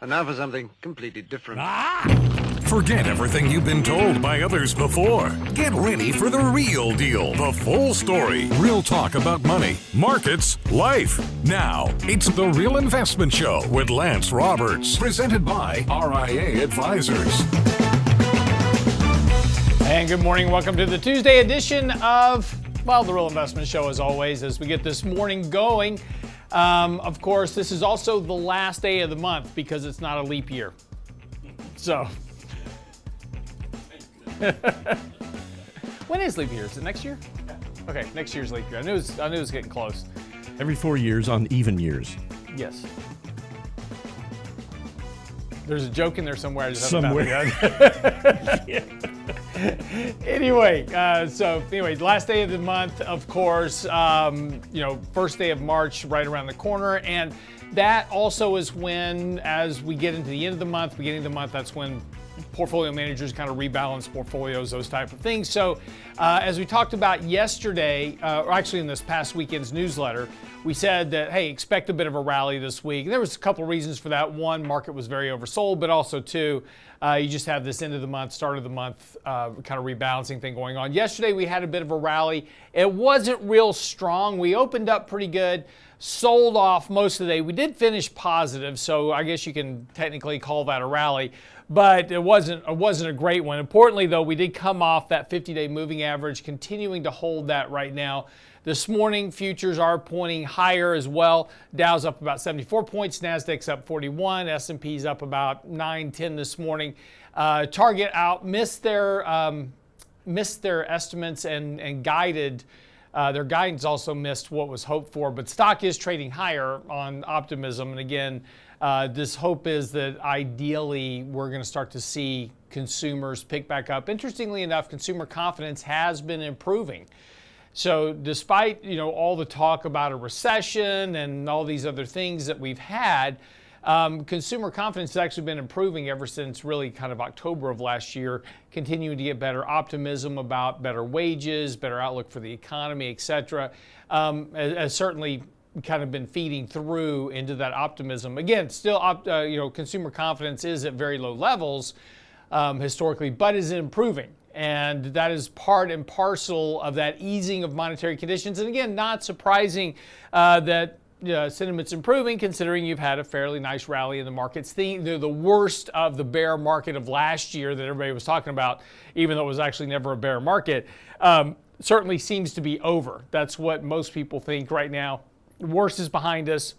And now for something completely different. Forget everything you've been told by others before. Get ready for the real deal, the full story. Real talk about money, markets, life. Now, it's The Real Investment Show with Lance Roberts, presented by RIA Advisors. And good morning. Welcome to the Tuesday edition of, The Real Investment Show, as always, as we get this morning going. Of course, this is also the last day of the month because it's not a leap year. So, when is leap year? Is it next year? Okay, next year's leap year. I knew it was getting close. Every 4 years on even years. Yes. There's a joke in there somewhere. I just haven't found it yet. Anyway, last day of the month, of course, first day of March right around the corner. And that also is when, as we get into the end of the month, beginning of the month, that's when portfolio managers kind of rebalance portfolios, those type of things. So as we talked about yesterday, or actually in this past weekend's newsletter, we said that, hey, expect a bit of a rally this week. There was a couple reasons for that. One, market was very oversold, but also two, you just have this end of the month, start of the month kind of rebalancing thing going on. Yesterday, we had a bit of a rally. It wasn't real strong. We opened up pretty good, sold off most of the day. We did finish positive, so I guess you can technically call that a rally, but it wasn't a great one. Importantly, though, we did come off that 50-day moving average, continuing to hold that right now. This morning, futures are pointing higher as well. Dow's up about 74 points, Nasdaq's up 41, S&P's up about 9-10 this morning. Target out, missed their estimates and guided. Their guidance also missed what was hoped for, but stock is trading higher on optimism. And again, this hope is that ideally we're going to start to see consumers pick back up. Interestingly enough, consumer confidence has been improving. So despite, all the talk about a recession and all these other things that we've had, consumer confidence has actually been improving ever since really kind of October of last year, continuing to get better optimism about better wages, better outlook for the economy, et cetera, has certainly kind of been feeding through into that optimism. Again, still, consumer confidence is at very low levels historically, but is improving. And that is part and parcel of that easing of monetary conditions. And again, not surprising that sentiment's improving, considering you've had a fairly nice rally in the markets. The worst of the bear market of last year that everybody was talking about, even though it was actually never a bear market, certainly seems to be over. That's what most people think right now. The worst is behind us.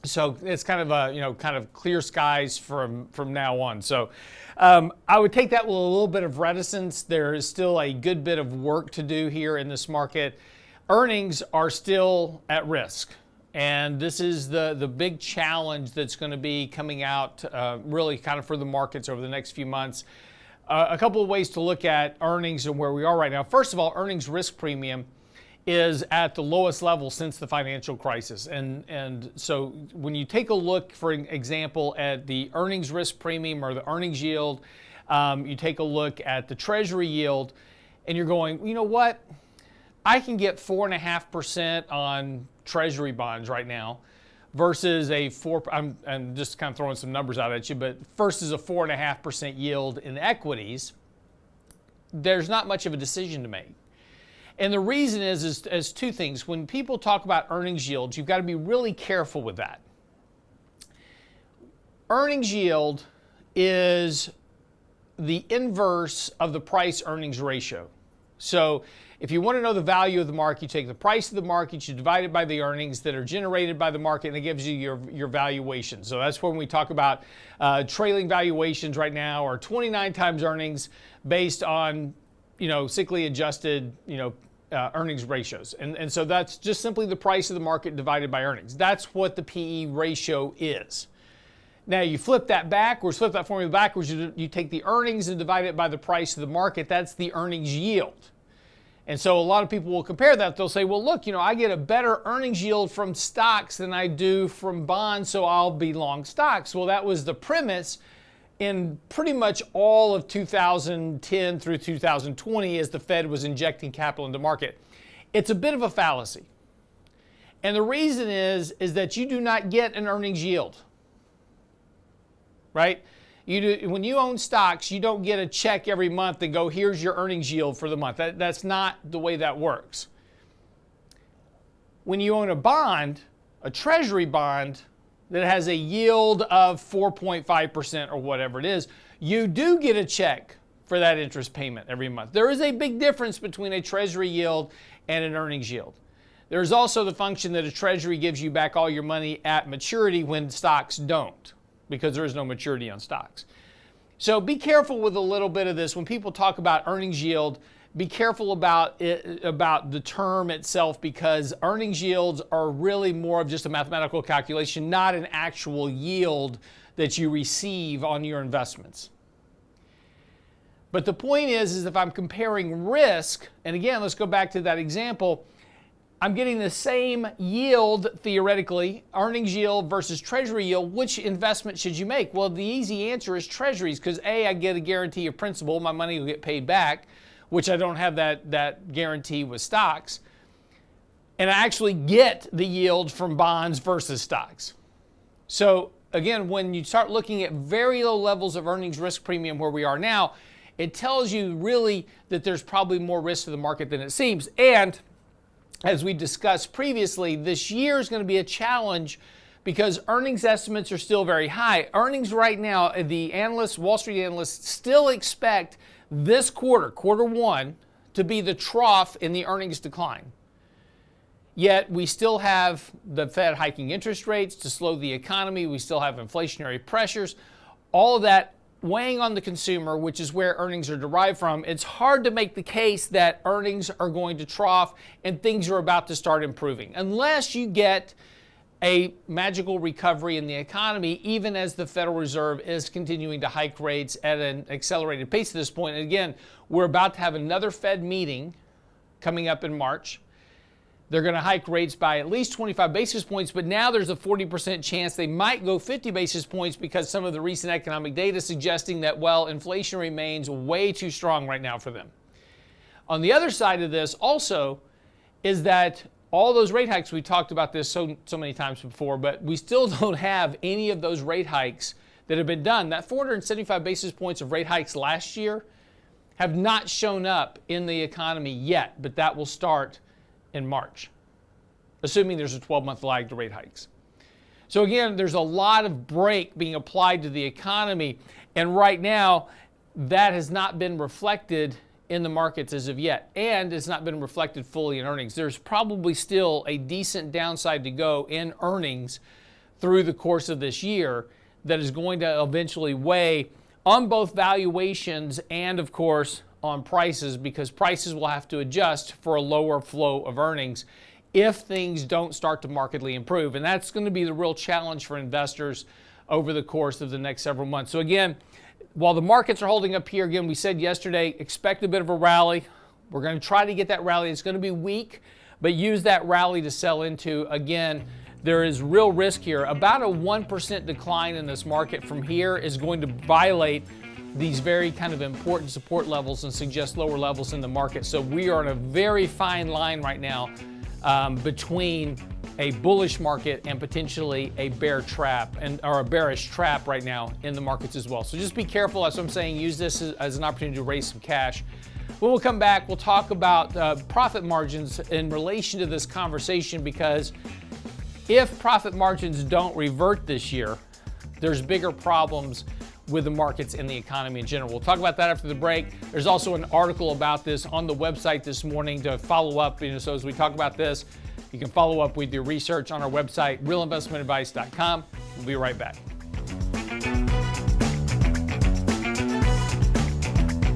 So it's kind of clear skies from now on. So I would take that with a little bit of reticence. There is still a good bit of work to do here in this market. Earnings are still at risk. And this is the big challenge that's going to be coming out really kind of for the markets over the next few months. A couple of ways to look at earnings and where we are right now. First of all, earnings risk premium is at the lowest level since the financial crisis. And so when you take a look, for example, at the earnings risk premium or the earnings yield, you take a look at the treasury yield, and you're going, you know what? I can get 4.5% on treasury bonds right now versus I'm just kind of throwing some numbers out at you, but versus a 4.5% yield in equities. There's not much of a decision to make. And the reason is two things. When people talk about earnings yields, you've got to be really careful with that. Earnings yield is the inverse of the price-earnings ratio. So if you want to know the value of the market, you take the price of the market, you divide it by the earnings that are generated by the market, and it gives you your valuation. So that's when we talk about trailing valuations right now, or 29 times earnings based on cyclically adjusted, earnings ratios. And so that's just simply the price of the market divided by earnings. That's what the PE ratio is. Now you flip that formula backwards, you take the earnings and divide it by the price of the market. That's the earnings yield. And so a lot of people will compare that. They'll say, well, look, I get a better earnings yield from stocks than I do from bonds, so I'll be long stocks. Well, that was the premise in pretty much all of 2010 through 2020 as the Fed was injecting capital into market. It's a bit of a fallacy. And the reason is that you do not get an earnings yield. right? When you own stocks, you don't get a check every month and go, here's your earnings yield for the month. That's not the way that works. When you own a bond, a treasury bond that has a yield of 4.5% or whatever it is, you do get a check for that interest payment every month. There is a big difference between a treasury yield and an earnings yield. There's also the function that a treasury gives you back all your money at maturity when stocks don't, because there is no maturity on stocks. So be careful with a little bit of this. When people talk about earnings yield, be careful about the term itself, because earnings yields are really more of just a mathematical calculation, not an actual yield that you receive on your investments. But the point is if I'm comparing risk, and again, let's go back to that example, I'm getting the same yield theoretically, earnings yield versus treasury yield. Which investment should you make? Well, the easy answer is treasuries, because A, I get a guarantee of principal, my money will get paid back, which I don't have that guarantee with stocks. And I actually get the yield from bonds versus stocks. So again, when you start looking at very low levels of earnings risk premium where we are now, it tells you really that there's probably more risk to the market than it seems. And as we discussed previously, this year is going to be a challenge because earnings estimates are still very high. Earnings right now, the analysts, Wall Street analysts, still expect this quarter one, to be the trough in the earnings decline. Yet we still have the Fed hiking interest rates to slow the economy. We still have inflationary pressures. All of that weighing on the consumer, which is where earnings are derived from. It's hard to make the case that earnings are going to trough and things are about to start improving, unless you get a magical recovery in the economy, even as the Federal Reserve is continuing to hike rates at an accelerated pace at this point. And again, we're about to have another Fed meeting coming up in March. They're going to hike rates by at least 25 basis points, but now there's a 40% chance they might go 50 basis points because some of the recent economic data suggesting that, well, inflation remains way too strong right now for them. On the other side of this also is that all those rate hikes, we talked about this so many times before, but we still don't have any of those rate hikes that have been done. That 475 basis points of rate hikes last year have not shown up in the economy yet, but that will start in March, assuming there's a 12-month lag to rate hikes. So again, there's a lot of brake being applied to the economy, and right now that has not been reflected in the markets as of yet, and it's not been reflected fully in earnings. There's probably still a decent downside to go in earnings through the course of this year that is going to eventually weigh on both valuations and, of course, on prices, because prices will have to adjust for a lower flow of earnings if things don't start to markedly improve. And that's going to be the real challenge for investors over the course of the next several months. So again, while the markets are holding up here, again, we said yesterday, expect a bit of a rally. We're going to try to get that rally. It's going to be weak, but use that rally to sell into. Again, there is real risk here. About a 1% decline in this market from here is going to violate these very kind of important support levels and suggest lower levels in the market. So we are in a very fine line right now between a bullish market and potentially a bear trap or a bearish trap right now in the markets as well. So just be careful. As I'm saying, use this as an opportunity to raise some cash. When we'll come back, we'll talk about profit margins in relation to this conversation, because if profit margins don't revert this year, there's bigger problems with the markets and the economy in general. We'll talk about that after the break. There's also an article about this on the website this morning to follow up. So as we talk about this, you can follow up with your research on our website, realinvestmentadvice.com. We'll be right back.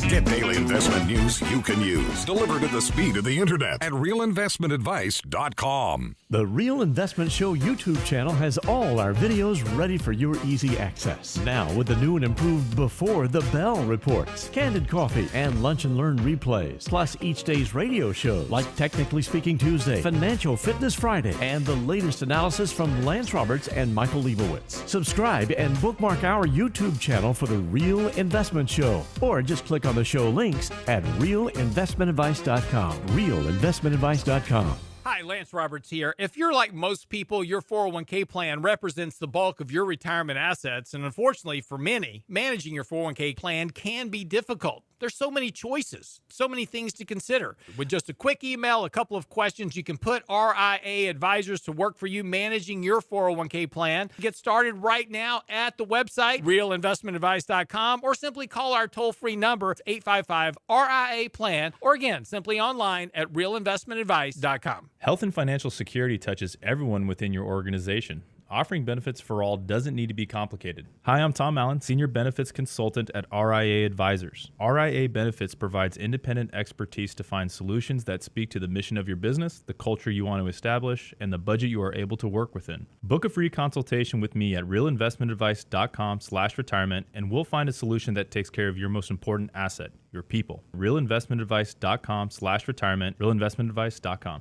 Get daily investment news you can use, delivered at the speed of the internet at realinvestmentadvice.com. The Real Investment Show YouTube channel has all our videos ready for your easy access. Now with the new and improved Before the Bell reports, Candid Coffee, and Lunch and Learn replays, plus each day's radio shows like Technically Speaking Tuesday, Financial Fitness Friday, and the latest analysis from Lance Roberts and Michael Leibowitz. Subscribe and bookmark our YouTube channel for the Real Investment Show, or just click on the show links at realinvestmentadvice.com. realinvestmentadvice.com. Hi, Hi, Lance Roberts here. If you're like most people, your 401k plan represents the bulk of your retirement assets. And unfortunately for many, managing your 401k plan can be difficult. There's so many choices, so many things to consider. With just a quick email, a couple of questions, you can put RIA advisors to work for you managing your 401k plan. Get started right now at the website, realinvestmentadvice.com, or simply call our toll-free number, 855-RIA-PLAN, or again, simply online at realinvestmentadvice.com. Health and financial security touches everyone within your organization. Offering benefits for all doesn't need to be complicated. Hi, I'm Tom Allen, Senior Benefits Consultant at RIA Advisors. RIA Benefits provides independent expertise to find solutions that speak to the mission of your business, the culture you want to establish, and the budget you are able to work within. Book a free consultation with me at realinvestmentadvice.com/retirement, and we'll find a solution that takes care of your most important asset, your people. realinvestmentadvice.com/retirement, realinvestmentadvice.com.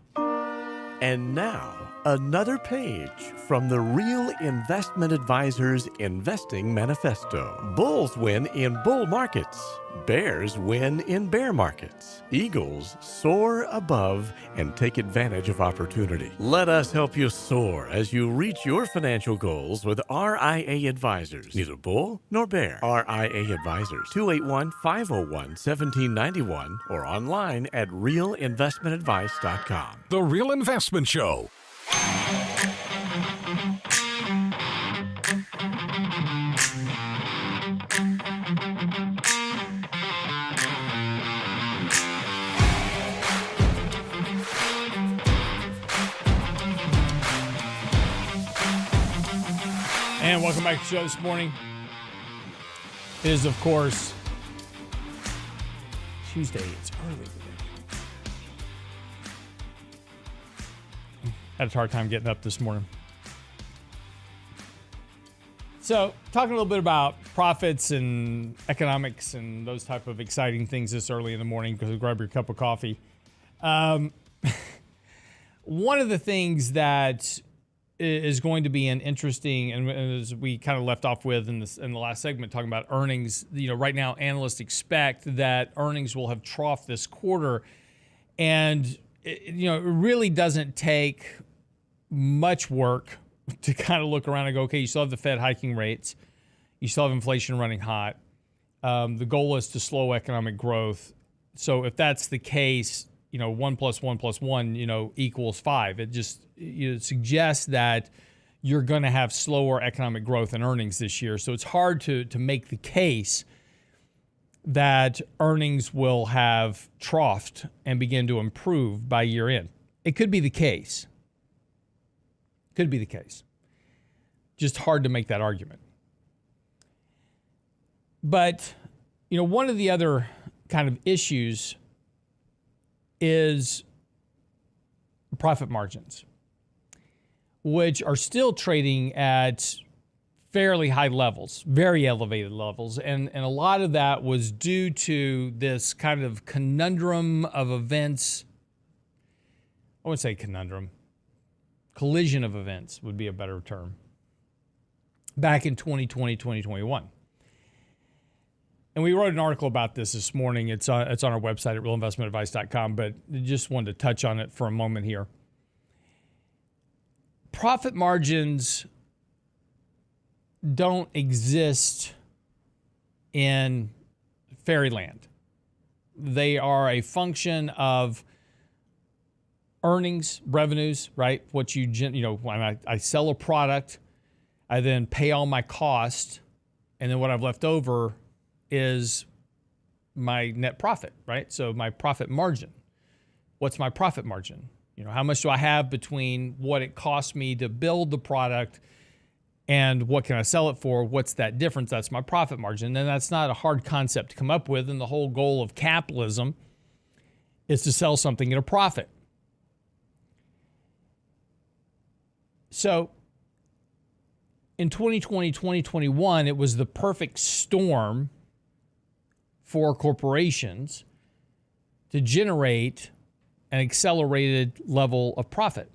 And now, another page from the Real Investment Advisors Investing Manifesto. Bulls win in bull markets. Bears win in bear markets. Eagles soar above and take advantage of opportunity. Let us help you soar as you reach your financial goals with RIA Advisors. Neither bull nor bear. RIA Advisors, 281-501-1791 or online at realinvestmentadvice.com. The Real Investment Show. And welcome back to the show this morning. It is, of course, Tuesday. It's early today. Had a hard time getting up this morning. So, talking a little bit about profits and economics and those type of exciting things this early in the morning, because grab your cup of coffee. One of the things that is going to be an interesting, and as we kind of left off with in the last segment, talking about earnings. Right now, analysts expect that earnings will have troughed this quarter, and it really doesn't take much work to kind of look around and go, okay, you still have the Fed hiking rates, you still have inflation running hot. The goal is to slow economic growth. So if that's the case, 1 + 1 + 1, equals 5. It just suggests that you're going to have slower economic growth and earnings this year. So it's hard to make the case that earnings will have troughed and begin to improve by year end. It could be the case. Could be the case. Just hard to make that argument. But, one of the other kind of issues is profit margins, which are still trading at fairly high levels, very elevated levels. And a lot of that was due to this kind of conundrum of events. I wouldn't say conundrum. Collision of events would be a better term. Back in 2020, 2021. And we wrote an article about this morning. It's on our website at realinvestmentadvice.com, but just wanted to touch on it for a moment here. Profit margins don't exist in Fairyland. They are a function of earnings, revenues, right? What when I sell a product, I then pay all my cost, and then what I've left over is my net profit, right? So my profit margin. What's my profit margin? How much do I have between what it costs me to build the product and what can I sell it for? What's that difference? That's my profit margin. And that's not a hard concept to come up with. And the whole goal of capitalism is to sell something at a profit. So in 2020, 2021, it was the perfect storm for corporations to generate an accelerated level of profit.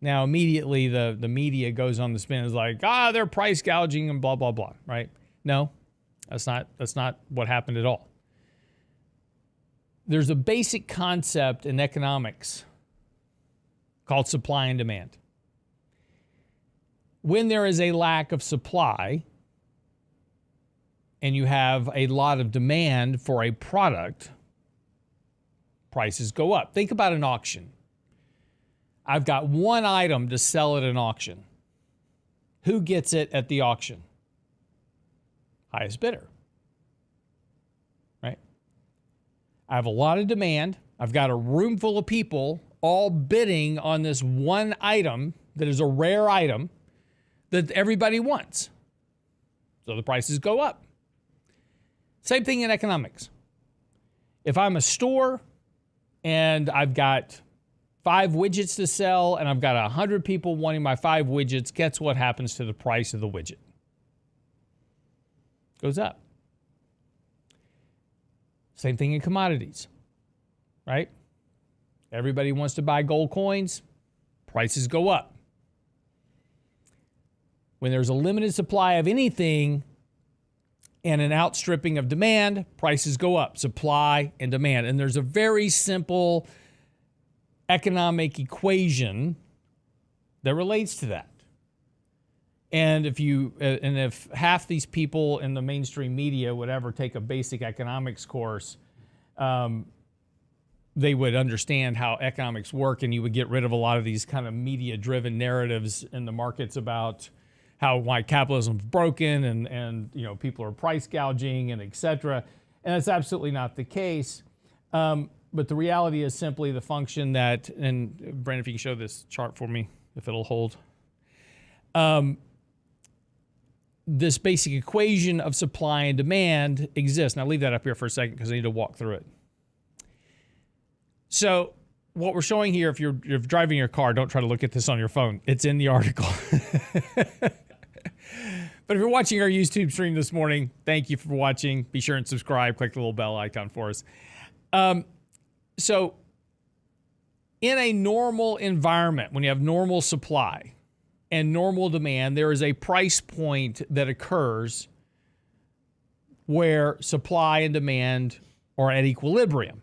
Now, immediately the media goes on the spin, is like, they're price gouging and blah, blah, blah, right? No, that's not what happened at all. There's a basic concept in economics called supply and demand. When there is a lack of supply and you have a lot of demand for a product, prices go up. Think about an auction. I've got one item to sell at an auction. Who gets it at the auction? Highest bidder. Right? I have a lot of demand. I've got a room full of people all bidding on this one item that is a rare item that everybody wants. So the prices go up. Same thing in economics. If I'm a store and I've got 5 widgets to sell and I've got 100 people wanting my 5 widgets, guess what happens to the price of the widget? Goes up. Same thing in commodities, right? Everybody wants to buy gold coins, prices go up. When there's a limited supply of anything and an outstripping of demand, prices go up, supply and demand. And there's a very simple economic equation that relates to that. And if half these people in the mainstream media would ever take a basic economics course, they would understand how economics work, and you would get rid of a lot of these kind of media-driven narratives in the markets about why capitalism is broken and people are price gouging and et cetera. And that's absolutely not the case. But the reality is simply the function that, and Brandon, if you can show this chart for me, if it'll hold. This basic equation of supply and demand exists. Now leave that up here for a second because I need to walk through it. So what we're showing here, if you're driving your car, don't try to look at this on your phone. It's in the article. But if you're watching our YouTube stream this morning, thank you for watching. Be sure and subscribe. Click the little bell icon for us. So in a normal environment, when you have normal supply and normal demand, there is a price point that occurs where supply and demand are at equilibrium.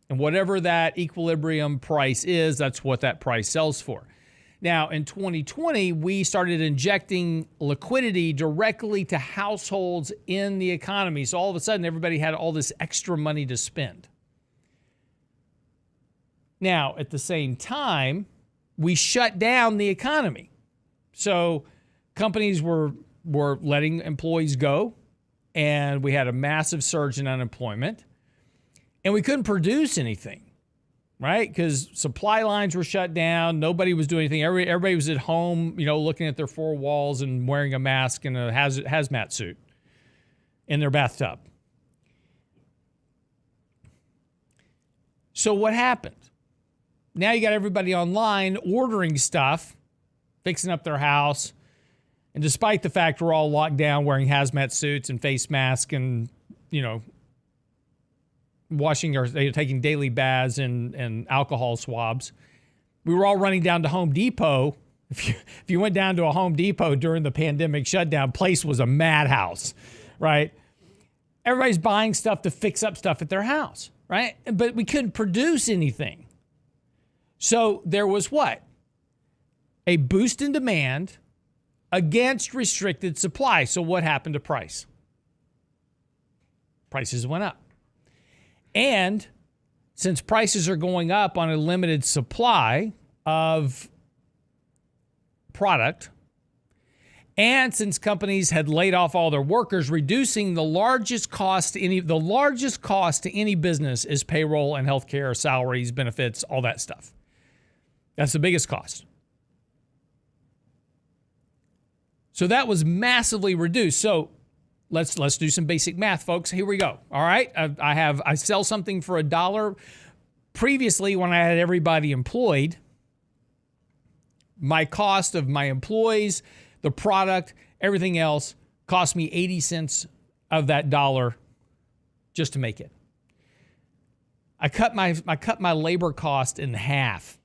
And whatever that equilibrium price is, that's what that price sells for. Now, in 2020, we started injecting liquidity directly to households in the economy. So all of a sudden, everybody had all this extra money to spend. Now, at the same time, we shut down the economy. So companies were letting employees go, and we had a massive surge in unemployment, and we couldn't produce anything. Right? Because supply lines were shut down. Nobody was doing anything. Everybody was at home, looking at their 4 walls and wearing a mask and a hazmat suit in their bathtub. So what happened? Now you got everybody online ordering stuff, fixing up their house. And despite the fact we're all locked down wearing hazmat suits and face masks and, washing or taking daily baths and alcohol swabs, we were all running down to Home Depot. If you went down to a Home Depot during the pandemic shutdown, place was a madhouse, right? Everybody's buying stuff to fix up stuff at their house, right? But we couldn't produce anything. So there was what? A boost in demand against restricted supply. So what happened to price? Prices went up. And since prices are going up on a limited supply of product, and since companies had laid off all their workers, reducing the largest cost to any business is payroll and healthcare, salaries, benefits, all that stuff. That's the biggest cost. So that was massively reduced. So let's do some basic math, folks. Here we go. All right. I sell something for $1. Previously, when I had everybody employed, my cost of my employees, the product, everything else cost me 80 cents of that dollar just to make it. I cut my labor cost in half.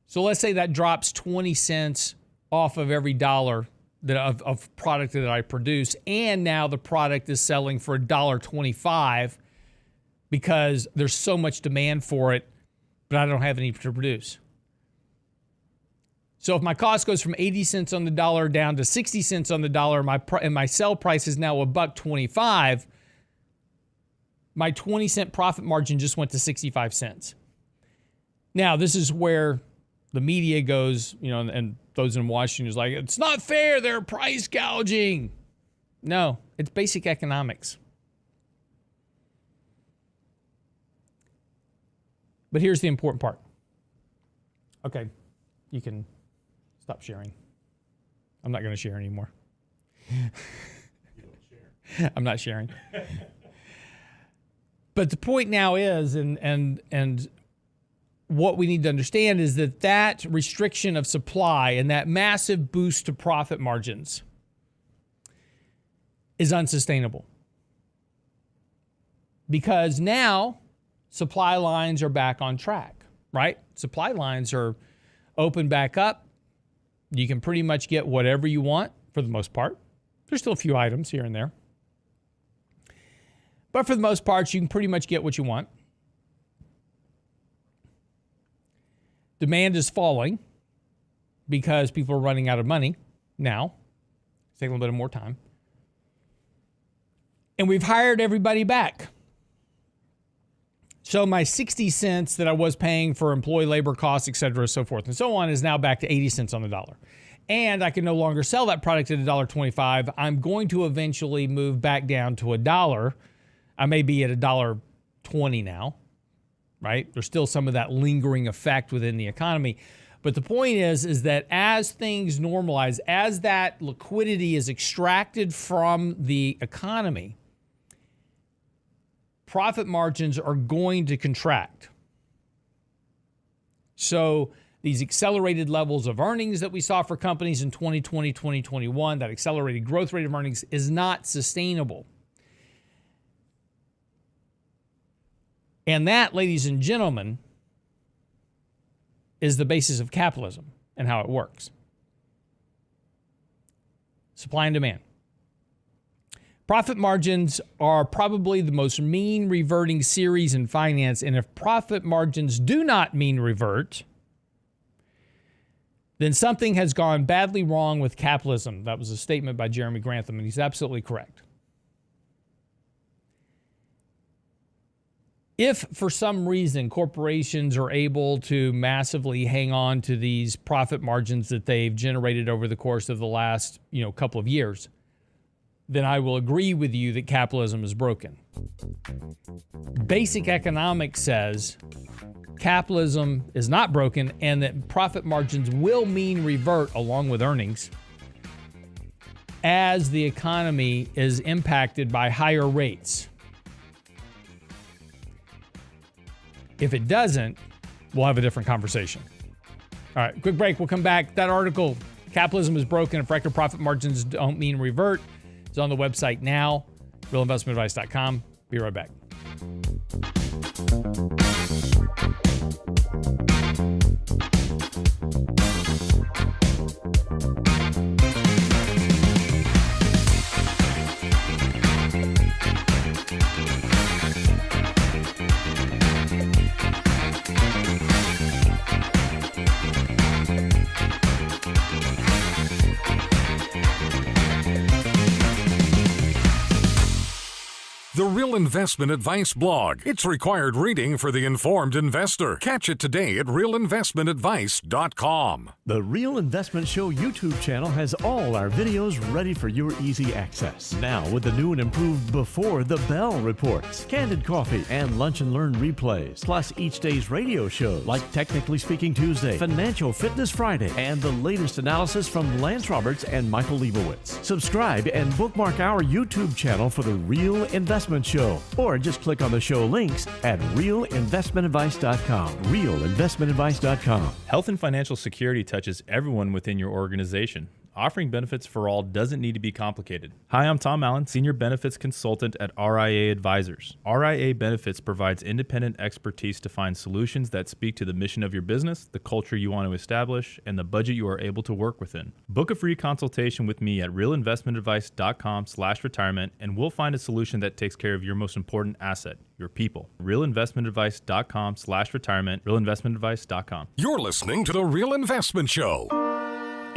So let's say that drops 20 cents off of every dollar of product that I produce, and now the product is selling for $1.25 because there's so much demand for it but I don't have any to produce. So if my cost goes from 80 cents on the dollar down to 60 cents on the dollar, and my sell price is now $1.25, my 20-cent profit margin just went to 65 cents. Now, this is where the media goes, and those in Washington is like, it's not fair, they're price gouging. No, it's basic economics. But here's the important part. Okay, you can stop sharing. I'm not going to share anymore. I'm not sharing. But the point now is, and what we need to understand is that restriction of supply and that massive boost to profit margins is unsustainable. Because now supply lines are back on track, right? Supply lines are open back up. You can pretty much get whatever you want for the most part. There's still a few items here and there. But for the most part, you can pretty much get what you want. Demand is falling because people are running out of money now. It's taking a little bit more time. And we've hired everybody back. So my 60 cents that I was paying for employee labor costs, et cetera, so forth and so on, is now back to 80 cents on the dollar. And I can no longer sell that product at $1.25. I'm going to eventually move back down to $1. I may be at $1.20 now, right? There's still some of that lingering effect within the economy. But the point is that as things normalize, as that liquidity is extracted from the economy, profit margins are going to contract. So these accelerated levels of earnings that we saw for companies in 2020, 2021, that accelerated growth rate of earnings is not sustainable. And that, ladies and gentlemen, is the basis of capitalism and how it works. Supply and demand. Profit margins are probably the most mean reverting series in finance, and if profit margins do not mean revert, then something has gone badly wrong with capitalism. That was a statement by Jeremy Grantham, and he's absolutely correct. If for some reason corporations are able to massively hang on to these profit margins that they've generated over the course of the last, couple of years, then I will agree with you that capitalism is broken. Basic economics says capitalism is not broken and that profit margins will mean revert along with earnings as the economy is impacted by higher rates. If it doesn't, we'll have a different conversation. All right, quick break. We'll come back. That article, Capitalism is Broken and Record Profit Margins Don't Mean Revert, is on the website now, realinvestmentadvice.com. Be right back. The Real Investment Advice blog. It's required reading for the informed investor. Catch it today at realinvestmentadvice.com. The Real Investment Show YouTube channel has all our videos ready for your easy access. Now with the new and improved Before the Bell reports, Candid Coffee, and Lunch and Learn replays, plus each day's radio shows like Technically Speaking Tuesday, Financial Fitness Friday, and the latest analysis from Lance Roberts and Michael Leibowitz. Subscribe and bookmark our YouTube channel for the Real Investment Show, or just click on the show links at realinvestmentadvice.com. realinvestmentadvice.com. Health and financial security touches everyone within your organization. Offering benefits for all doesn't need to be complicated. Hi, I'm Tom Allen, Senior Benefits Consultant at RIA Advisors. RIA Benefits provides independent expertise to find solutions that speak to the mission of your business, the culture you want to establish, and the budget you are able to work within. Book a free consultation with me at realinvestmentadvice.com/retirement, and we'll find a solution that takes care of your most important asset, your people. realinvestmentadvice.com/retirement, realinvestmentadvice.com. You're listening to The Real Investment Show.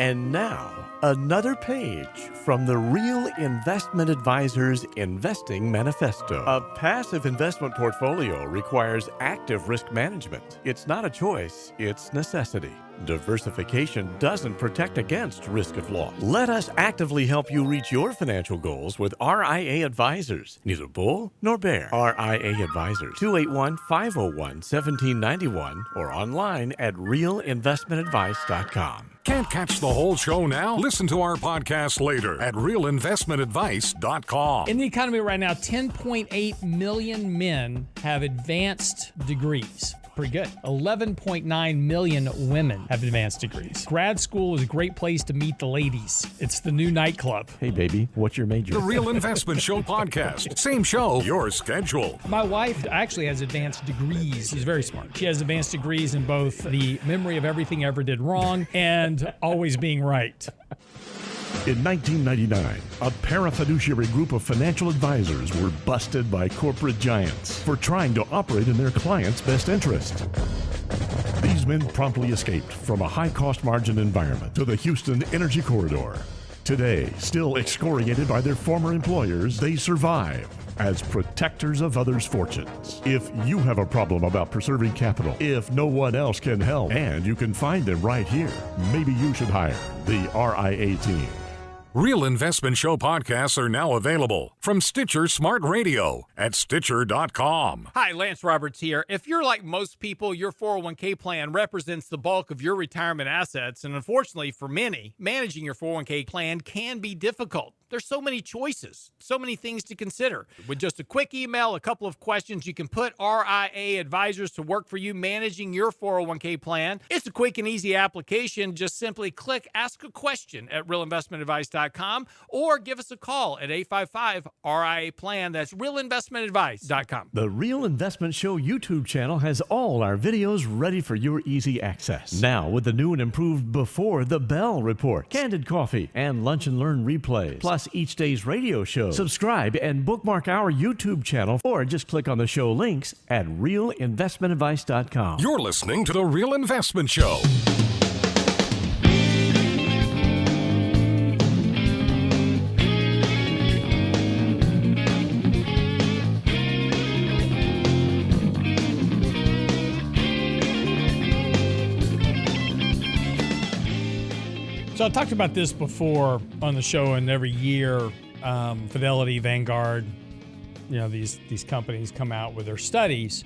And now, another page from the Real Investment Advisors Investing Manifesto. A passive investment portfolio requires active risk management. It's not a choice, it's necessity. Diversification doesn't protect against risk of loss. Let us actively help you reach your financial goals with RIA Advisors. Neither bull nor bear. RIA Advisors, 281-501-1791 or online at realinvestmentadvice.com. Can't catch the whole show now? Listen to our podcast later at realinvestmentadvice.com. In the economy right now, 10.8 million men have advanced degrees. Pretty good. 11.9 million women have advanced degrees. Grad school is a great place to meet the ladies. It's the new nightclub. Hey, baby, what's your major? The Real Investment Show podcast. Same show, your schedule. My wife actually has advanced degrees. She's very smart. She has advanced degrees in both the memory of everything I ever did wrong and always being right. In 1999, a parafiduciary group of financial advisors were busted by corporate giants for trying to operate in their clients' best interest. These men promptly escaped from a high-cost margin environment to the Houston Energy Corridor. Today, still excoriated by their former employers, they survive as protectors of others' fortunes. If you have a problem about preserving capital, if no one else can help, and you can find them right here, maybe you should hire the RIA team. Real Investment Show podcasts are now available from Stitcher Smart Radio at Stitcher.com. Hi, Lance Roberts here. If you're like most people, your 401k plan represents the bulk of your retirement assets. And unfortunately for many, managing your 401k plan can be difficult. There's so many choices, so many things to consider. With just a quick email, a couple of questions, you can put RIA Advisors to work for you managing your 401k plan. It's a quick and easy application. Just simply click Ask a Question at realinvestmentadvice.com or give us a call at 855-RIA-PLAN. That's realinvestmentadvice.com. The Real Investment Show YouTube channel has all our videos ready for your easy access. Now with the new and improved Before the Bell report, Candid Coffee, and Lunch and Learn replays, plus each day's radio show. Subscribe and bookmark our YouTube channel or just click on the show links at realinvestmentadvice.com. You're listening to The Real Investment Show. So I talked about this before on the show, and every year, Fidelity, Vanguard, these companies come out with their studies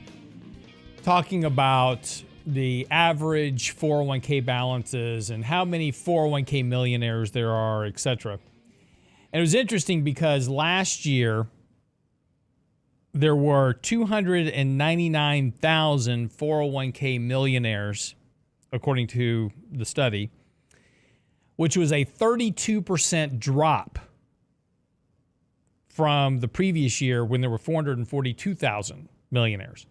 talking about the average 401k balances and how many 401k millionaires there are, etc. And it was interesting because last year there were 299,000 401k millionaires, according to the study, which was a 32% drop from the previous year when there were 442,000 millionaires,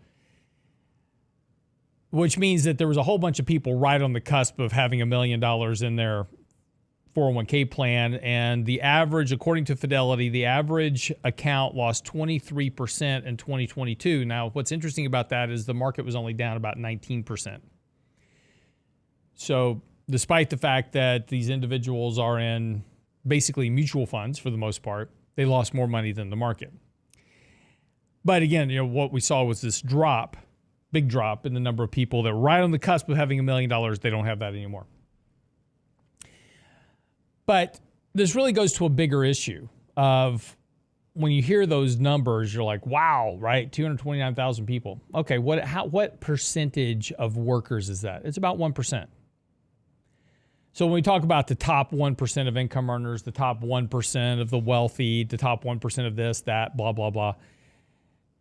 which means that there was a whole bunch of people right on the cusp of having $1 million in their 401k plan. And the average, according to Fidelity, the average account lost 23% in 2022. Now, what's interesting about that is the market was only down about 19%. So despite the fact that these individuals are in basically mutual funds for the most part, they lost more money than the market. But again, what we saw was this drop, big drop in the number of people that were right on the cusp of having $1 million. They don't have that anymore. But this really goes to a bigger issue of when you hear those numbers, you're like, wow, right? 229,000 people. Okay, what percentage of workers is that? It's about 1%. So when we talk about the top 1% of income earners, the top 1% of the wealthy, the top 1% of this, that, blah, blah, blah,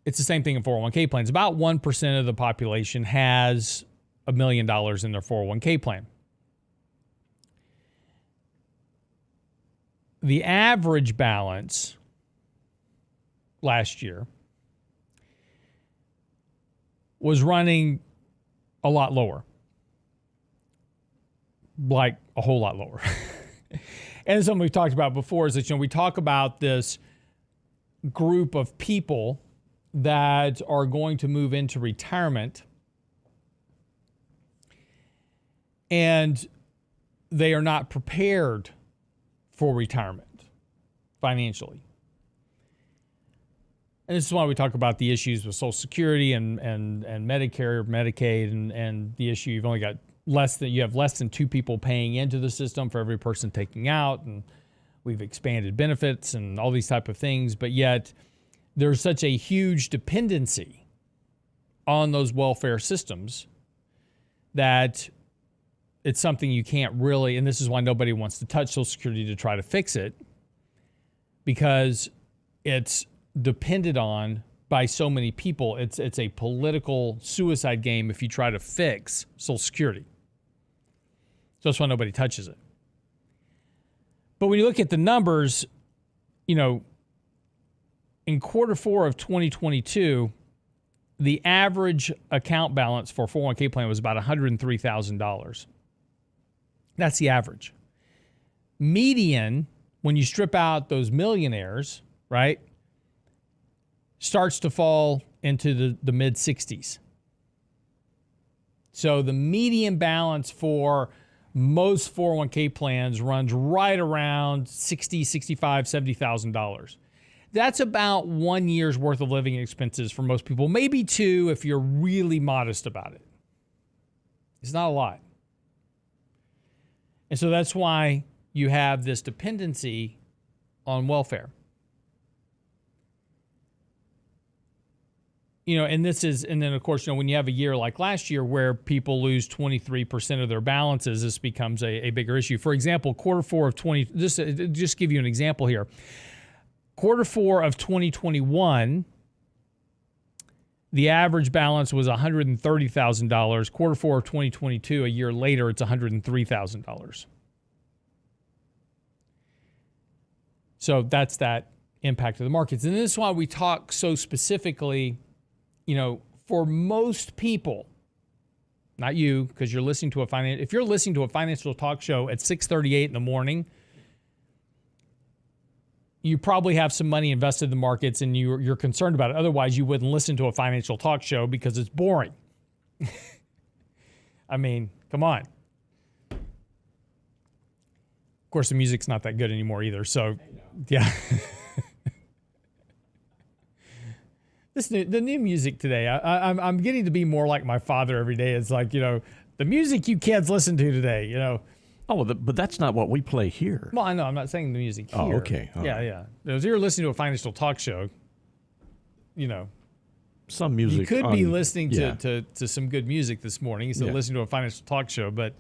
it's the same thing in 401k plans. About 1% of the population has $1 million in their 401k plan. the average balance last year was running a lot lower, like a whole lot lower. And something we've talked about before is that, we talk about this group of people that are going to move into retirement, and they are not prepared for retirement financially. And this is why we talk about the issues with Social Security and Medicare, Medicaid, and the issue you've only got less than 2 people paying into the system for every person taking out, and we've expanded benefits and all these type of things, but yet there's such a huge dependency on those welfare systems that it's something you can't really, and this is why nobody wants to touch Social Security to try to fix it, because it's depended on by so many people. It's a political suicide game if you try to fix Social Security. So that's why nobody touches it. But when you look at the numbers, in quarter 4 of 2022, the average account balance for a 401k plan was about $103,000. That's the average. Median, when you strip out those millionaires, right, starts to fall into the mid 60s. So the median balance for most 401k plans runs right around $60,000, $65,000, $70,000. That's about 1 year's worth of living expenses for most people, maybe 2 if you're really modest about it. It's not a lot. And so that's why you have this dependency on welfare. And then of course, when you have a year like last year where people lose 23% of their balances, this becomes a bigger issue. For example, quarter 4 of just give you an example here. Quarter 4 of 2021, the average balance was $130,000. Quarter 4 of 2022, a year later, it's $103,000. So that's that impact of the markets. And this is why we talk so specifically, for most people, not you, because you're listening to if you're listening to a financial talk show at 6:38 in the morning, you probably have some money invested in the markets and you're concerned about it. Otherwise, you wouldn't listen to a financial talk show because it's boring. I mean, come on. Of course, the music's not that good anymore either. So, yeah. The new music today, I'm getting to be more like my father every day. It's like, the music you kids listen to today, Oh, but that's not what we play here. Well, I know. I'm not saying the music here. Oh, okay. All right. Yeah. If you're listening to a financial talk show, some music. You could be listening to some good music this morning instead of listening to a financial talk show, but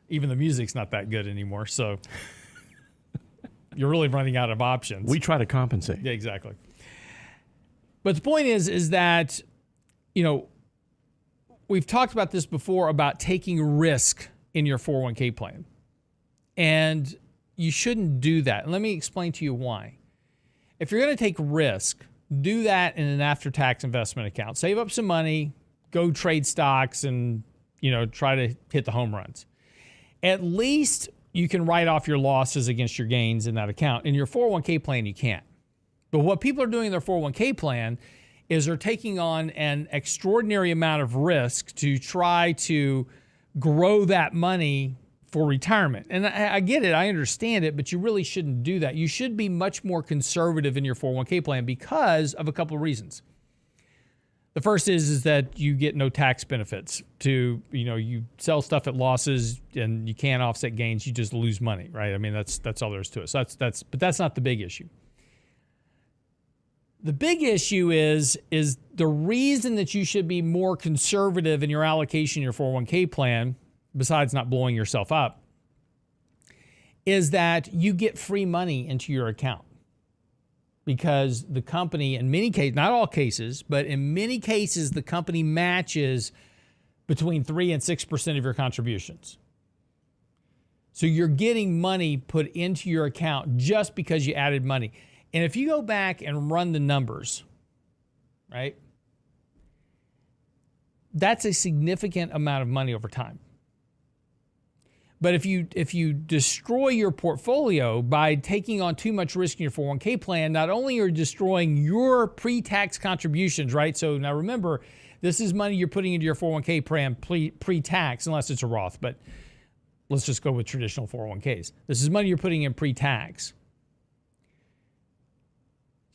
even the music's not that good anymore. So you're really running out of options. We try to compensate. Yeah, exactly. But the point is that, we've talked about this before about taking risk in your 401k plan. And you shouldn't do that. And let me explain to you why. If you're going to take risk, do that in an after-tax investment account. Save up some money, go trade stocks, and, try to hit the home runs. At least you can write off your losses against your gains in that account. In your 401k plan, you can't. But what people are doing in their 401k plan is they're taking on an extraordinary amount of risk to try to grow that money for retirement. And I get it, I understand it, but you really shouldn't do that. You should be much more conservative in your 401k plan because of a couple of reasons. The first is that you get no tax benefits to, you sell stuff at losses and you can't offset gains, you just lose money, right? I mean, that's all there is to it. So but that's not the big issue. The big issue is the reason that you should be more conservative in your allocation in your 401k plan, besides not blowing yourself up, is that you get free money into your account. Because the company, in many cases, not all cases, but in many cases, the company matches between 3 and 6% of your contributions. So you're getting money put into your account just because you added money. And if you go back and run the numbers, right, that's a significant amount of money over time. But if you destroy your portfolio by taking on too much risk in your 401k plan, not only are you destroying your pre-tax contributions, right? So now remember, this is money you're putting into your 401k plan pre-tax, unless it's a Roth, but let's just go with traditional 401ks. This is money you're putting in pre-tax.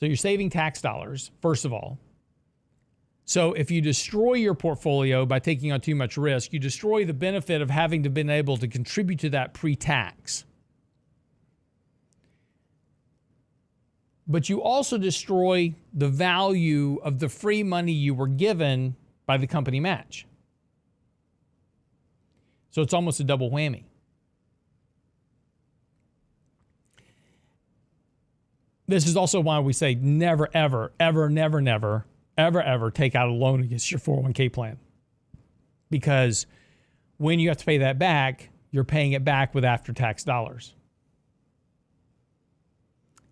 So you're saving tax dollars, first of all. So if you destroy your portfolio by taking on too much risk, you destroy the benefit of having to been able to contribute to that pre-tax. But you also destroy the value of the free money you were given by the company match. So it's almost a double whammy. This is also why we say never, ever, ever, never, never, ever, ever take out a loan against your 401k plan. Because when you have to pay that back, you're paying it back with after-tax dollars.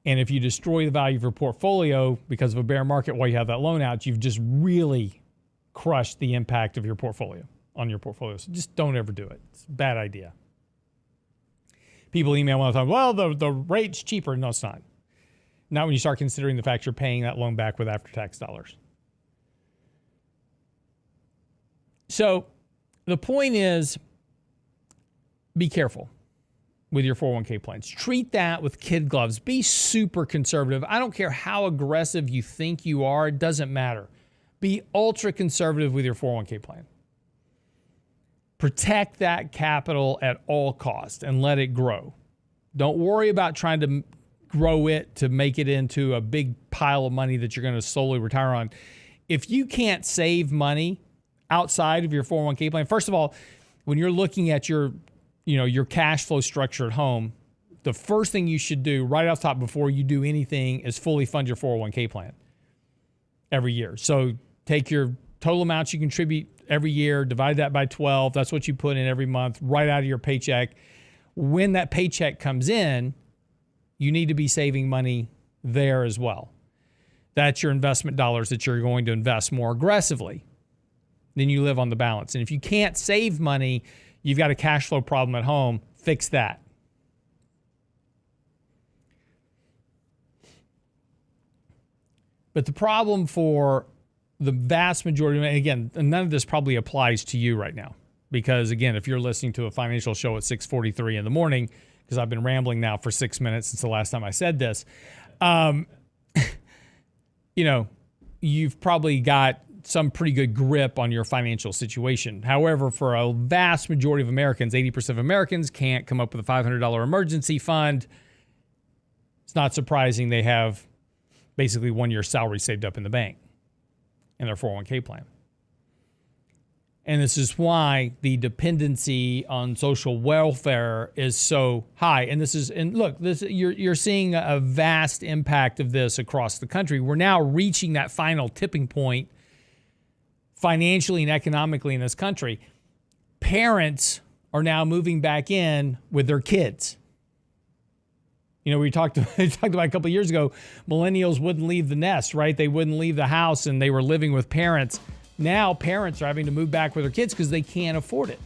And if you destroy the value of your portfolio because of a bear market while you have that loan out, you've just really crushed the impact of your portfolio on your portfolio. So just don't ever do it. It's a bad idea. People email all the time, well, the rate's cheaper. No, it's not. Not when you start considering the fact you're paying that loan back with after-tax dollars. So the point is, be careful with your 401k plans. Treat that with kid gloves. Be super conservative. I don't care how aggressive you think you are. It doesn't matter. Be ultra conservative with your 401k plan. Protect that capital at all costs and let it grow. Don't worry about trying to grow it to make it into a big pile of money that you're going to slowly retire on. If you can't save money outside of your 401k plan, first of all, when you're looking at your cash flow structure at home, the first thing you should do right off the top before you do anything is fully fund your 401k plan every year. So take your total amounts you contribute every year, divide that by 12. That's what you put in every month, right out of your paycheck. When that paycheck comes in, you need to be saving money there as well. That's your investment dollars that you're going to invest more aggressively. Then you live on the balance. And if you can't save money, you've got a cash flow problem at home. Fix that. But the problem for the vast majority, and again, none of this probably applies to you right now. Because again, if you're listening to a financial show at 6:43 in the morning, because I've been rambling now for 6 minutes since the last time I said this, you've probably got some pretty good grip on your financial situation. However, for a vast majority of Americans, 80% of Americans can't come up with a $500 emergency fund. It's not surprising they have basically 1 year's salary saved up in the bank in their 401k plan. And this is why the dependency on social welfare is so high. And you're seeing a vast impact of this across the country. We're now reaching that final tipping point financially and economically in this country. Parents are now moving back in with their kids. We talked about a couple of years ago, millennials wouldn't leave the nest, right? They wouldn't leave the house and they were living with parents. Now parents are having to move back with their kids because they can't afford it,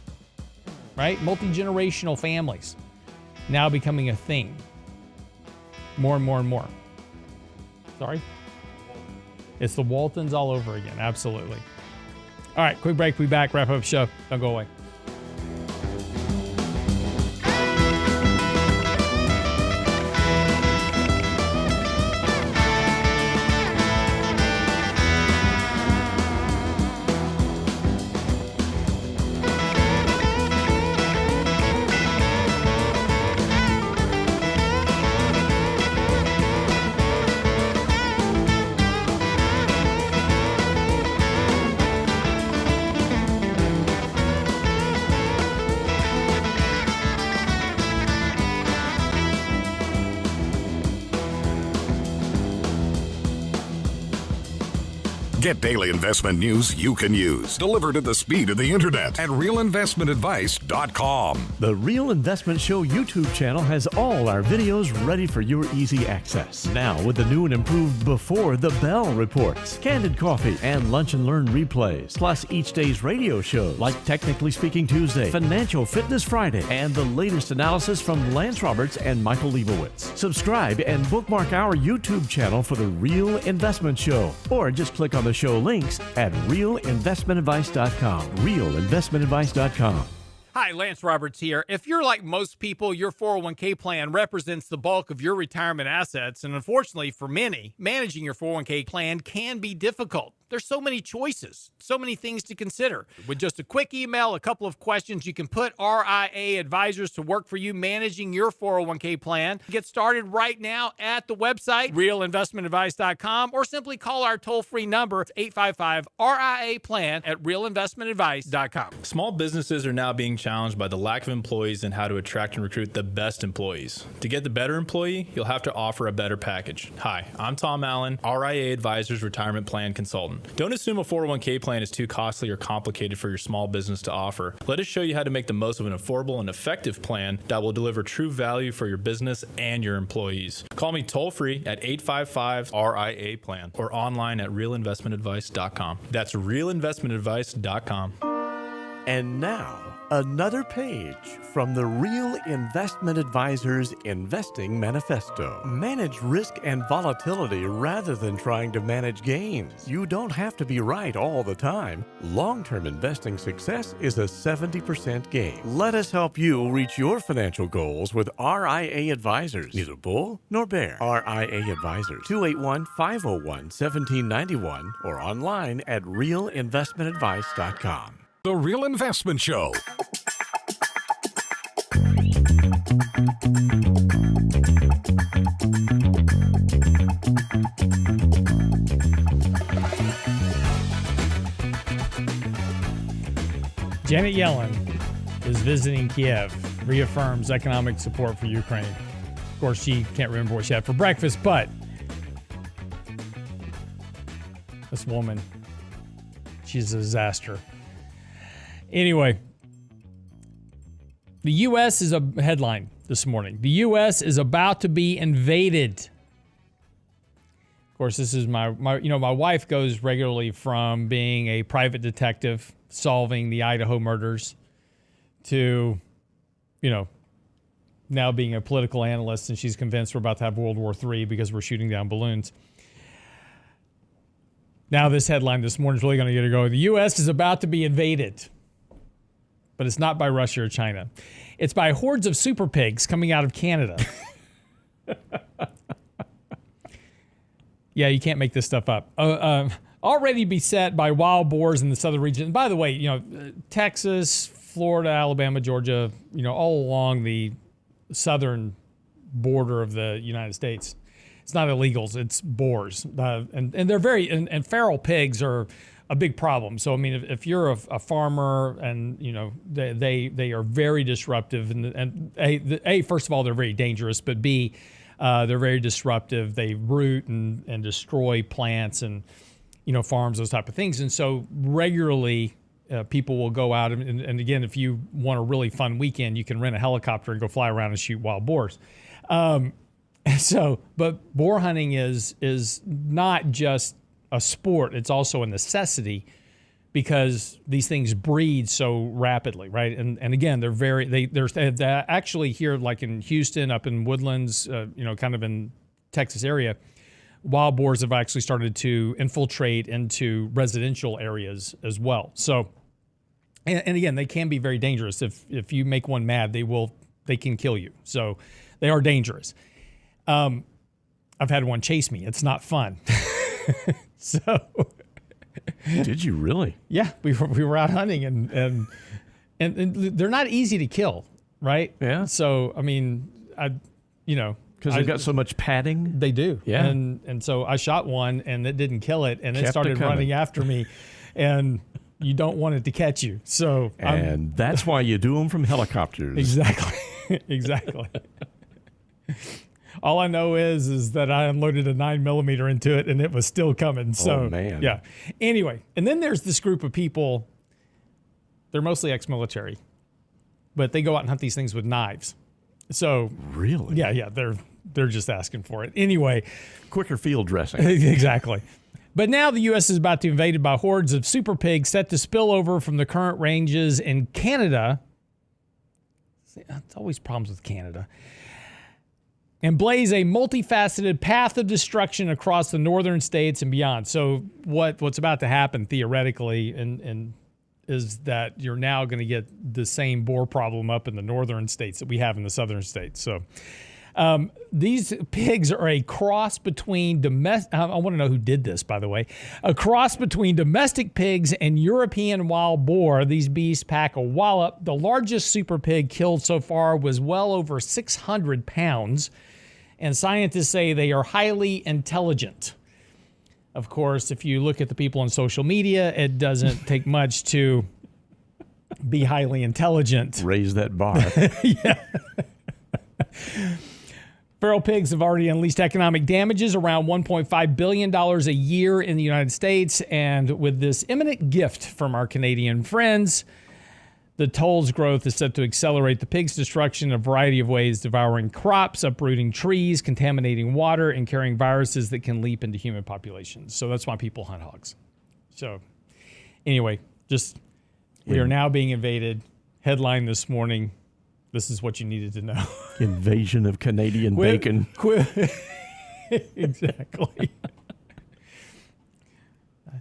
right? Multi-generational families now becoming a thing. More and more and more. Sorry? It's the Waltons all over again. Absolutely. All right, quick break. We'll be back. Wrap up the show. Don't go away. Get daily investment news you can use, delivered at the speed of the internet at realinvestmentadvice.com. The Real Investment Show YouTube channel has all our videos ready for your easy access. Now with the new and improved Before the Bell reports, Candid Coffee, and Lunch and Learn replays, plus each day's radio shows like Technically Speaking Tuesday, Financial Fitness Friday, and the latest analysis from Lance Roberts and Michael Leibowitz. Subscribe and bookmark our YouTube channel for the Real Investment Show, or just click on the show links at realinvestmentadvice.com. realinvestmentadvice.com. Hi, Lance Roberts here. If you're like most people, your 401k plan represents the bulk of your retirement assets, and unfortunately for many, managing your 401k plan can be difficult. There's so many choices, so many things to consider. With just a quick email, a couple of questions, you can put RIA advisors to work for you managing your 401k plan. Get started right now at the website, realinvestmentadvice.com, or simply call our toll-free number, 855-RIA-PLAN at realinvestmentadvice.com. Small businesses are now being challenged by the lack of employees and how to attract and recruit the best employees. To get the better employee, you'll have to offer a better package. Hi, I'm Tom Allen, RIA Advisors Retirement Plan Consultant. Don't assume a 401k plan is too costly or complicated for your small business to offer. Let us show you how to make the most of an affordable and effective plan that will deliver true value for your business and your employees. Call me toll-free at 855-RIA-PLAN or online at realinvestmentadvice.com. That's realinvestmentadvice.com. And now, another page from the Real Investment Advisors Investing Manifesto. Manage risk and volatility rather than trying to manage gains. You don't have to be right all the time. Long-term investing success is a 70% gain. Let us help you reach your financial goals with RIA Advisors. Neither bull nor bear. RIA Advisors, 281-501-1791 or online at realinvestmentadvice.com. The Real Investment Show. Janet Yellen is visiting Kiev, reaffirms economic support for Ukraine. Of course, she can't remember what she had for breakfast, but this woman, she's a disaster. Anyway, the U.S. is a headline this morning. The U.S. is about to be invaded. Of course, this is my wife goes regularly from being a private detective solving the Idaho murders to, now being a political analyst, and she's convinced we're about to have World War III because we're shooting down balloons. Now this headline this morning is really going to get her going. The U.S. is about to be invaded. But it's not by Russia or China. It's by hordes of super pigs coming out of Canada. Yeah, you can't make this stuff up. Already beset by wild boars in the southern region. And by the way, Texas, Florida, Alabama, Georgia, all along the southern border of the United States. It's not illegals, it's boars. And they're and feral pigs are a big problem. So, I mean, if you're a farmer and, they are very disruptive and first of all, they're very dangerous, but B, they're very disruptive. They root and destroy plants and, farms, those type of things. And so regularly people will go out and again, if you want a really fun weekend, you can rent a helicopter and go fly around and shoot wild boars. But boar hunting is not just a sport, it's also a necessity because these things breed so rapidly, right? And again, they're actually here, like in Houston, up in Woodlands, kind of in Texas area, wild boars have actually started to infiltrate into residential areas as well. So, and again, they can be very dangerous. If you make one mad, they can kill you. So they are dangerous. I've had one chase me. It's not fun. So, did you really? Yeah, we were out hunting and they're not easy to kill, right? Yeah. So I mean, because they've got so much padding. They do. Yeah. And so I shot one and it didn't kill it and it started coming. running after me, and you don't want it to catch you. So that's why you do them from helicopters. Exactly. Exactly. All I know is that I unloaded a 9mm into it and it was still coming. So, Oh, man. Yeah. Anyway, and then there's this group of people. They're mostly ex-military, but they go out and hunt these things with knives. So Really? yeah, they're just asking for it. Anyway, Quicker field dressing. exactly. But now the U.S. is about to be invaded by hordes of super pigs set to spill over from the current ranges in Canada. It's always problems with Canada. And blaze a multifaceted path of destruction across the northern states and beyond. So what's about to happen theoretically and is that you're now going to get the same boar problem up in the northern states that we have in the southern states. So these pigs are a cross between domestic. I want to know who did this, by the way. A cross between domestic pigs and European wild boar. These beasts pack a wallop. The largest super pig killed so far was well over 600 pounds. And scientists say they are highly intelligent. Of course, if you look at the people on social media, it doesn't take much to be highly intelligent. Raise that bar. Yeah. Feral pigs have already unleashed economic damages around $1.5 billion a year in the United States. And with this imminent gift from our Canadian friends, the toll's growth is set to accelerate the pigs' destruction in a variety of ways, devouring crops, uprooting trees, contaminating water, and carrying viruses that can leap into human populations. So that's why people hunt hogs. So anyway, we are now being invaded. Headline this morning, this is what you needed to know. Invasion of Canadian bacon. Exactly.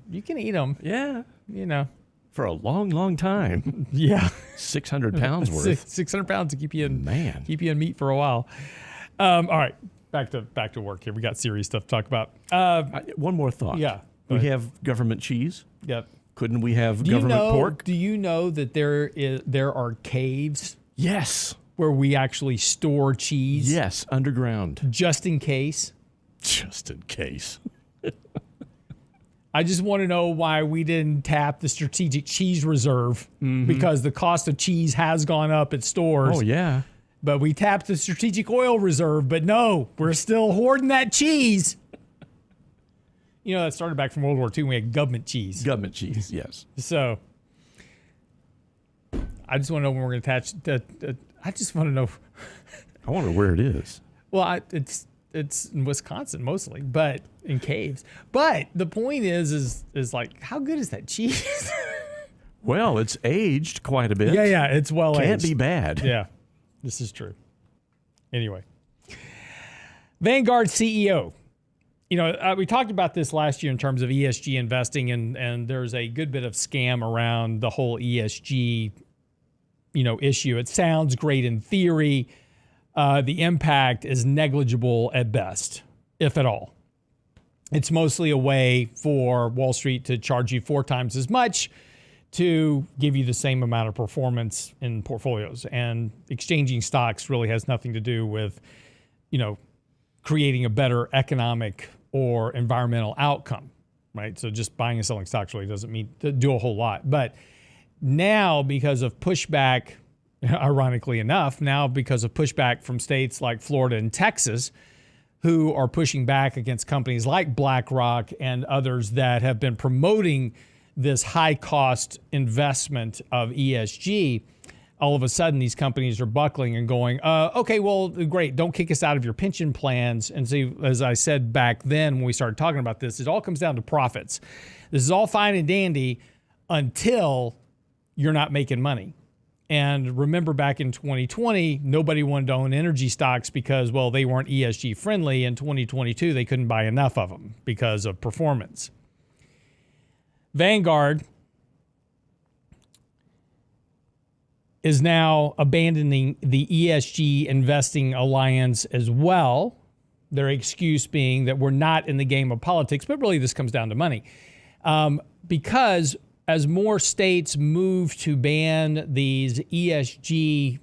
You can eat them. Yeah. You know. For a long, long time. Yeah. 600 pounds worth. 600 pounds to keep you in meat for a while. All right. Back to work here. We got serious stuff to talk about. One more thought. Yeah. We have government cheese. Yep. Couldn't we have government pork? Do you know that there are caves? Yes. Where we actually store cheese? Yes, underground. Just in case? Just in case. I just want to know why we didn't tap the strategic cheese reserve because the cost of cheese has gone up at stores. Oh, yeah. But we tapped the strategic oil reserve, but no, we're still hoarding that cheese. You know, that started back from World War II when we had government cheese. Government cheese, yes. So I just want to know when we're going to attach that. I just want to know. I wonder where it is. Well, it's in Wisconsin mostly, but in caves. But the point is like, how good is that cheese? Well, it's aged quite a bit. Yeah, it's well aged. Can't be bad. Yeah, this is true. Anyway, Vanguard CEO. You know, we talked about this last year in terms of ESG investing, and there's a good bit of scam around the whole ESG, issue. It sounds great in theory. The impact is negligible at best, if at all. It's mostly a way for Wall Street to charge you 4 times as much to give you the same amount of performance in portfolios. And exchanging stocks really has nothing to do with, creating a better economic or environmental outcome, right? So just buying and selling stocks really doesn't mean to do a whole lot. But now, because of pushback, ironically enough, because of pushback from states like Florida and Texas, who are pushing back against companies like BlackRock and others that have been promoting this high-cost investment of ESG, all of a sudden these companies are buckling and going, okay, well, great, don't kick us out of your pension plans. And see, as I said back then when we started talking about this, it all comes down to profits. This is all fine and dandy until you're not making money. And remember back in 2020, nobody wanted to own energy stocks because, well, they weren't ESG friendly. In 2022, they couldn't buy enough of them because of performance. Vanguard is now abandoning the ESG investing alliance as well. Their excuse being that we're not in the game of politics, but really this comes down to money. Because as more states move to ban these ESG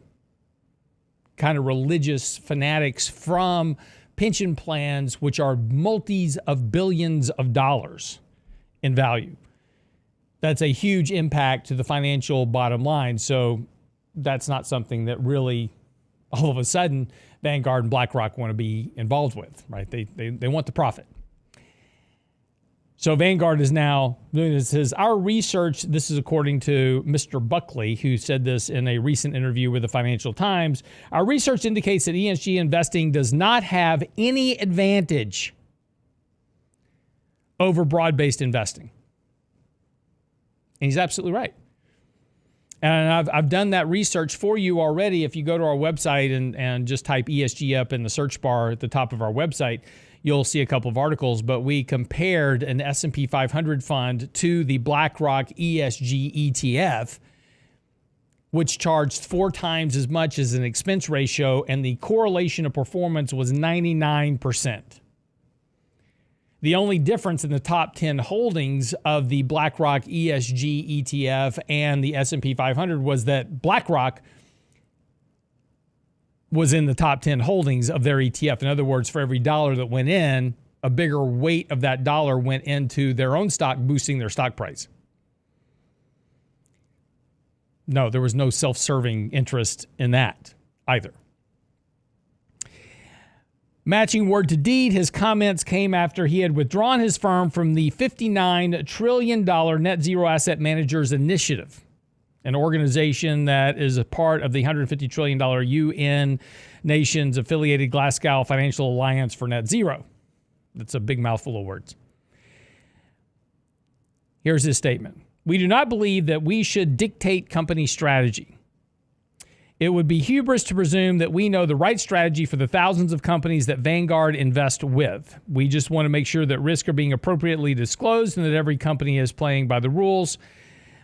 kind of religious fanatics from pension plans, which are multis of billions of dollars in value, that's a huge impact to the financial bottom line. So that's not something that really all of a sudden Vanguard and BlackRock want to be involved with, right? They want the profit. So Vanguard is now doing this. Says our research, this is according to Mr. Buckley, who said this in a recent interview with the Financial Times. Our research indicates that ESG investing does not have any advantage over broad-based investing. And he's absolutely right. And I've done that research for you already. If you go to our website and just type ESG up in the search bar at the top of our website, you'll see a couple of articles. But we compared an S&P 500 fund to the BlackRock ESG ETF, which charged 4 times as much as an expense ratio, and the correlation of performance was 99%. The only difference in the top 10 holdings of the BlackRock ESG ETF and the S&P 500 was that BlackRock was in the top 10 holdings of their ETF. In other words, for every dollar that went in, a bigger weight of that dollar went into their own stock, boosting their stock price. No, there was no self-serving interest in that either. Matching word to deed, his comments came after he had withdrawn his firm from the $59 trillion Net Zero Asset Managers Initiative, an organization that is a part of the $150 trillion UN nations affiliated Glasgow Financial Alliance for Net Zero. That's a big mouthful of words. Here's his statement. We do not believe that we should dictate company strategy. It would be hubris to presume that we know the right strategy for the thousands of companies that Vanguard invest with. We just want to make sure that risks are being appropriately disclosed and that every company is playing by the rules.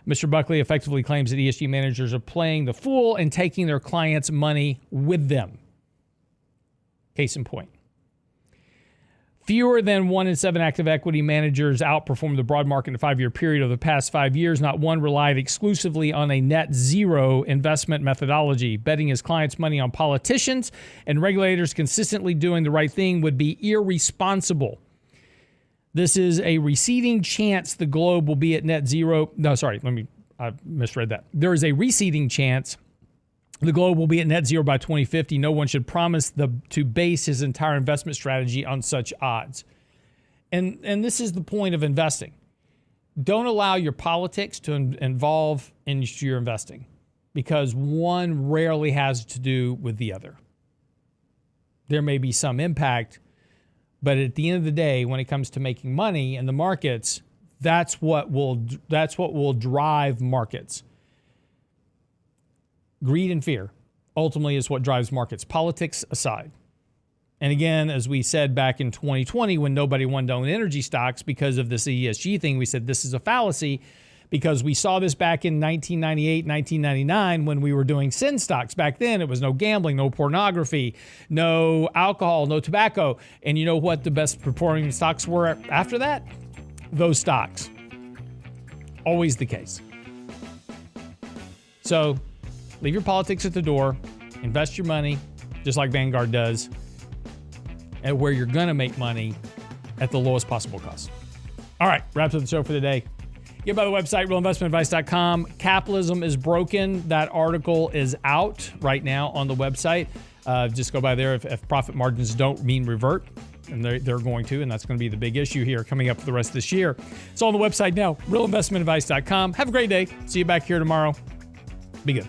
Mr. Buckley effectively claims that ESG managers are playing the fool and taking their clients' money with them. Case in point. Fewer than 1 in 7 active equity managers outperformed the broad market in a 5-year period. Over the past 5 years, not one relied exclusively on a net zero investment methodology. Betting his clients' money on politicians and regulators consistently doing the right thing would be irresponsible. This is a receding chance the globe will be at net zero. No, sorry, I misread that. There is a receding chance the globe will be at net zero by 2050. No one should promise to base his entire investment strategy on such odds. And this is the point of investing. Don't allow your politics to involve in your investing, because one rarely has to do with the other. There may be some impact, but at the end of the day, when it comes to making money in the markets, that's what will drive markets. Greed and fear ultimately is what drives markets, politics aside. And again, as we said back in 2020, when nobody wanted to own energy stocks because of this ESG thing, we said this is a fallacy, because we saw this back in 1998, 1999 when we were doing sin stocks. Back then, it was no gambling, no pornography, no alcohol, no tobacco. And you know what the best performing stocks were after that? Those stocks. Always the case. So leave your politics at the door, invest your money, just like Vanguard does, at where you're going to make money at the lowest possible cost. All right, wraps up the show for the day. Get by the website, realinvestmentadvice.com. Capitalism is broken. That article is out right now on the website. Just go by there if profit margins don't mean revert. And they're going to, and that's going to be the big issue here coming up for the rest of this year. It's on the website now, realinvestmentadvice.com. Have a great day. See you back here tomorrow. Be good.